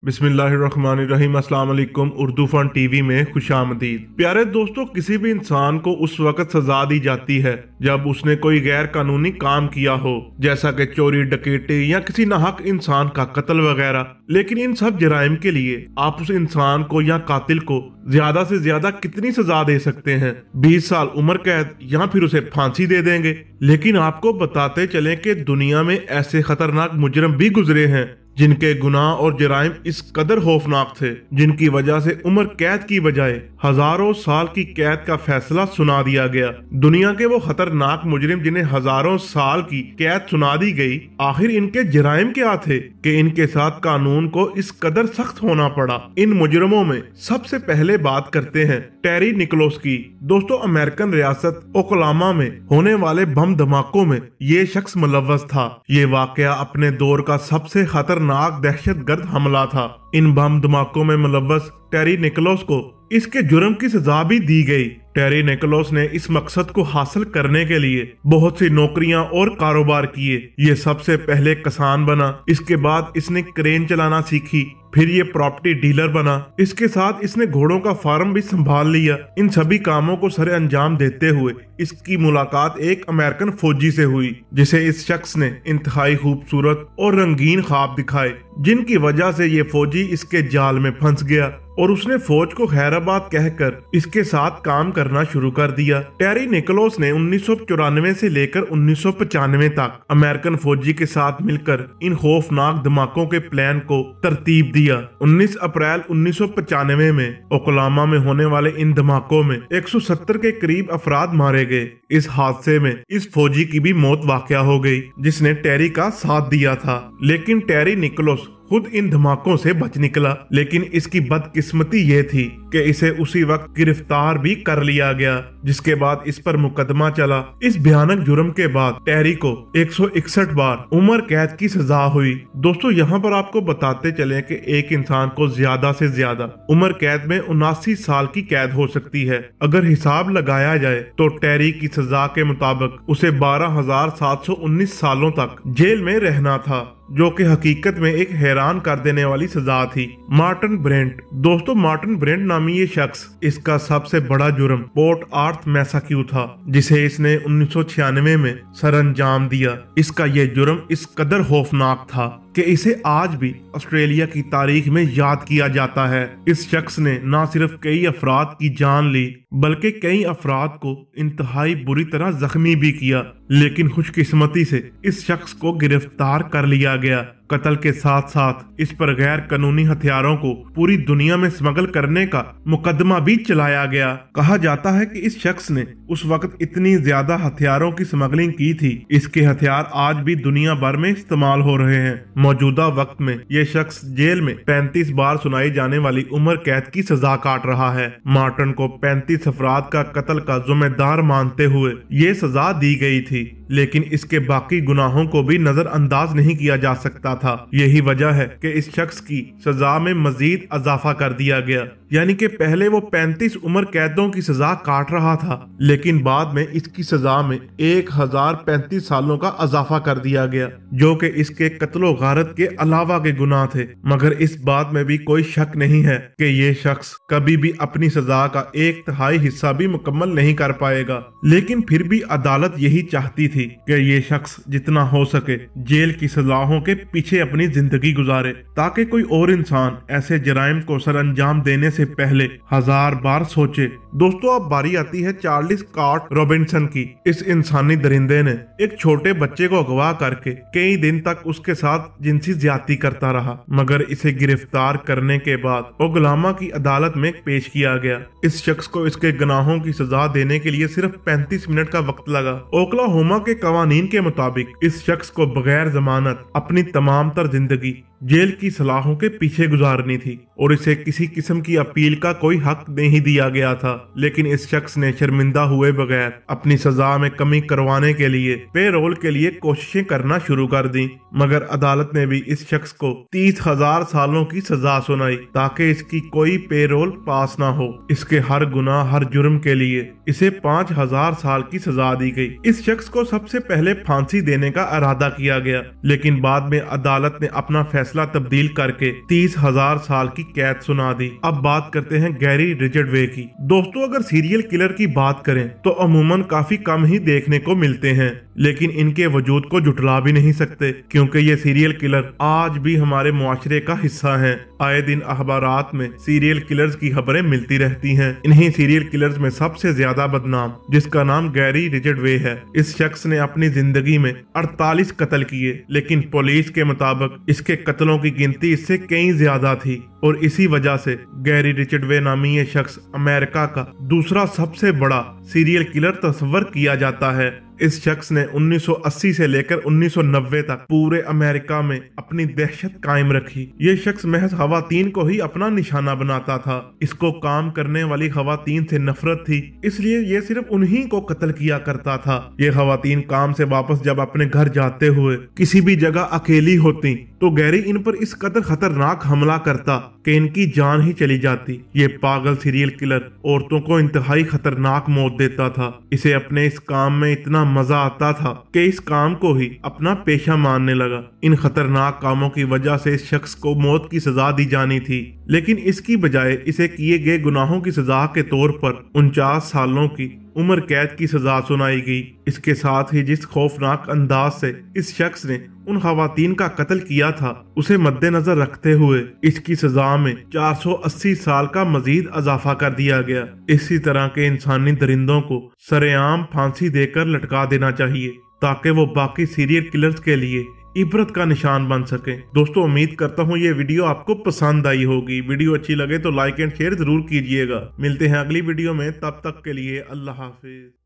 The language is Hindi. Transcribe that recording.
बिस्मिल्लाहिर्रहमानिर्रहीम। अस्सलाम वालेकुम। उर्दू फन टीवी में खुशामदीद। प्यारे दोस्तों, किसी भी इंसान को उस वक्त सजा दी जाती है जब उसने कोई गैर कानूनी काम किया हो, जैसा कि चोरी, डकैती या किसी नाहक इंसान का कत्ल वगैरह। लेकिन इन सब जराइम के लिए आप उस इंसान को या कातिल को ज्यादा से ज्यादा कितनी सजा दे सकते हैं? 20 साल उम्र कैद या फिर उसे फांसी दे देंगे। लेकिन आपको बताते चलें कि दुनिया में ऐसे खतरनाक मुजरिम भी गुजरे हैं जिनके गुनाह और जराइम इस कदर खौफनाक थे, जिनकी वजह से उम्र कैद की बजाय हजारों साल की कैद का फैसला सुना दिया गया। दुनिया के वो खतरनाक मुजरिम जिन्हें हजारों साल की कैद सुना दी गई, आखिर इनके जराइम क्या थे कि इनके साथ कानून को इस कदर सख्त होना पड़ा? इन मुजरिमों में सबसे पहले बात करते हैं टेरी निकोलस की। दोस्तों, अमेरिकन रियासत ओक्लाहोमा में होने वाले बम धमाकों में ये शख्स मुलव्वस था। ये वाकया अपने दौर का सबसे खतरनाक दहशतगर्द हमला था। इन बम धमाकों में मुलव्वस टेरी निकोलस को इसके जुर्म की सजा भी दी गई। टेरी निकोलस ने इस मकसद को हासिल करने के लिए बहुत सी नौकरियां और कारोबार किए। ये सबसे पहले किसान बना, इसके बाद इसने क्रेन चलाना सीखी, फिर ये प्रॉपर्टी डीलर बना। इसके साथ इसने घोड़ों का फार्म भी संभाल लिया। इन सभी कामों को सरे अंजाम देते हुए इसकी मुलाकात एक अमेरिकन फौजी से हुई, जिसे इस शख्स ने इंतहाई खूबसूरत और रंगीन ख्वाब दिखाए, जिनकी वजह से ये फौजी इसके जाल में फंस गया और उसने फौज को खैराबाद कहकर इसके साथ काम करना शुरू कर दिया। टेरी निकोलस ने 1994 से लेकर 1995 तक अमेरिकन फौजी के साथ मिलकर इन खौफनाक धमाकों के प्लान को तरतीब दिया। 19 अप्रैल 1995 में ओक्लाहोमा में होने वाले इन धमाकों में 170 के करीब अफराद मारे गए। इस हादसे में इस फौजी की भी मौत वाक़या हो गई जिसने टेरी का साथ दिया था। लेकिन टेरी निकोलस खुद इन धमाकों से बच निकला। लेकिन इसकी बदकिस्मती ये थी कि इसे उसी वक्त गिरफ्तार भी कर लिया गया, जिसके बाद इस पर मुकदमा चला। इस भयानक जुर्म के बाद टेरी को 161 बार उम्र कैद की सजा हुई। दोस्तों, यहाँ पर आपको बताते चले कि एक इंसान को ज्यादा से ज्यादा उम्र कैद में 79 साल की कैद हो सकती है। अगर हिसाब लगाया जाए तो टेरी की सजा के मुताबिक उसे 12,719 सालों तक जेल में रहना था, जो कि हकीकत में एक हैरान कर देने वाली सजा थी। Martin Brent. दोस्तों, मार्टिन ब्रेंट नामी ये शख्स, इसका सबसे बड़ा जुर्म पोर्ट आर्थ मैसाक्यू था, जिसे इसने 1996 में सरअंजाम दिया। इसका ये जुर्म इस कदर खौफनाक था कि इसे आज भी ऑस्ट्रेलिया की तारीख में याद किया जाता है। इस शख्स ने न सिर्फ कई अफराद की जान ली, बल्कि कई अफराद को इंतहाई बुरी तरह जख्मी भी किया। लेकिन खुशकिस्मती से इस शख्स को गिरफ्तार कर लिया गया। कत्ल के साथ साथ इस पर गैर कानूनी हथियारों को पूरी दुनिया में स्मगल करने का मुकदमा भी चलाया गया। कहा जाता है कि इस शख्स ने उस वक्त इतनी ज्यादा हथियारों की स्मगलिंग की थी, इसके हथियार आज भी दुनिया भर में इस्तेमाल हो रहे हैं। मौजूदा वक्त में ये शख्स जेल में 35 बार सुनाई जाने वाली उम्र कैद की सजा काट रहा है। मार्टिन को 35 अफराद का कत्ल का जिम्मेदार मानते हुए ये सजा दी गई थी, लेकिन इसके बाकी गुनाहों को भी नजरअंदाज नहीं किया जा सकता था। यही वजह है कि इस शख्स की सजा में मजीद इजाफा कर दिया गया। यानी कि पहले वो 35 उम्र कैदों की सजा काट रहा था, लेकिन बाद में इसकी सजा में 1035 सालों का इजाफा कर दिया गया, जो कि इसके कत्लो गारत के अलावा के गुनाह थे। मगर इस बात में भी कोई शक नहीं है कि ये शख्स कभी भी अपनी सजा का 1/3 हिस्सा भी मुकम्मल नहीं कर पाएगा। लेकिन फिर भी अदालत यही चाहती थी कि ये शख्स जितना हो सके जेल की सजाओं के पीछे अपनी जिंदगी गुजारे, ताकि कोई और इंसान ऐसे जराइम को सरअंजाम देने से पहले 1000 बार सोचे। दोस्तों, अब बारी आती है चार्ल्स स्कॉट रॉबिन्सन की। इस इंसानी दरिंदे ने एक छोटे बच्चे को अगवा करके कई दिन तक उसके साथ जिनसी ज्यादती करता रहा, मगर इसे गिरफ्तार करने के बाद ओक्लाहोमा की अदालत में पेश किया गया। इस शख्स को इसके गुनाहों की सजा देने के लिए सिर्फ 35 मिनट का वक्त लगा। ओक्लाहोमा के कवानीन के मुताबिक इस शख्स को बगैर जमानत अपनी तमाम तर जिंदगी जेल की सलाहों के पीछे गुजारनी थी और इसे किसी किस्म की अपील का कोई हक नहीं दिया गया था। लेकिन इस शख्स ने शर्मिंदा हुए बगैर अपनी सजा में कमी करवाने के लिए पेरोल के लिए कोशिशें करना शुरू कर दी, मगर अदालत ने भी इस शख्स को 30,000 सालों की सजा सुनाई ताकि इसकी कोई पेरोल पास ना हो। इसके हर गुनाह, हर जुर्म के लिए इसे 5,000 साल की सजा दी गई। इस शख्स को सबसे पहले फांसी देने का इरादा किया गया, लेकिन बाद में अदालत ने अपना फैसला फैसला तब्दील करके 30,000 साल की कैद सुना दी। अब बात करते हैं गैरी रिचर्डवे की। दोस्तों, अगर सीरियल किलर की बात करें तो अमूमन काफी कम ही देखने को मिलते हैं, लेकिन इनके वजूद को जुटला भी नहीं सकते क्योंकि ये सीरियल किलर आज भी हमारे मुआशरे का हिस्सा हैं। आए दिन अखबारात में सीरियल किलर्स की खबरें मिलती रहती हैं। इन्हीं सीरियल किलर्स में सबसे ज्यादा बदनाम, जिसका नाम गैरी रिचर्डवे है, इस शख्स ने अपनी जिंदगी में 48 कत्ल किए, लेकिन पुलिस के मुताबिक इसके कत्लों की गिनती इससे कई ज्यादा थी और इसी वजह से गैरी रिचर्डवे नामी ये शख्स अमेरिका का दूसरा सबसे बड़ा सीरियल किलर तस्वर किया जाता है। इस शख्स ने 1980 से लेकर 1990 तक पूरे अमेरिका में अपनी दहशत कायम रखी। ये शख्स महज खवातीन को ही अपना निशाना बनाता था। इसको काम करने वाली खवातीन से नफरत थी, इसलिए ये सिर्फ उन्हीं को कत्ल किया करता था। ये खवातीन काम से वापस जब अपने घर जाते हुए किसी भी जगह अकेली होती तो गैरी इन पर इस कदर खतरनाक हमला करता कि इनकी जान ही चली जाती। ये पागल सीरियल किलर औरतों को इंतहाई खतरनाक मौत देता था। इसे अपने इस काम में इतना मजा आता था कि इस काम को ही अपना पेशा मानने लगा। इन खतरनाक कामों की वजह से इस शख्स को मौत की सजा दी जानी थी, लेकिन इसकी बजाय इसे किए गए गुनाहों की सजा के तौर पर 49 सालों की उम्र कैद की सजा सुनाई गई। इसके साथ ही जिस खौफनाक अंदाज से इस शख्स ने उन खवातीन का कत्ल किया था, उसे मद्देनजर रखते हुए इसकी सजा में 480 साल का मजीद इजाफा कर दिया गया। इसी तरह के इंसानी दरिंदों को सरेआम फांसी देकर लटका देना चाहिए ताकि वो बाकी सीरियल किलर्स के लिए इबरत का निशान बन सके। दोस्तों, उम्मीद करता हूँ ये वीडियो आपको पसंद आई होगी। वीडियो अच्छी लगे तो लाइक एंड शेयर जरूर कीजिएगा। मिलते हैं अगली वीडियो में, तब तक के लिए अल्लाह हाफिज।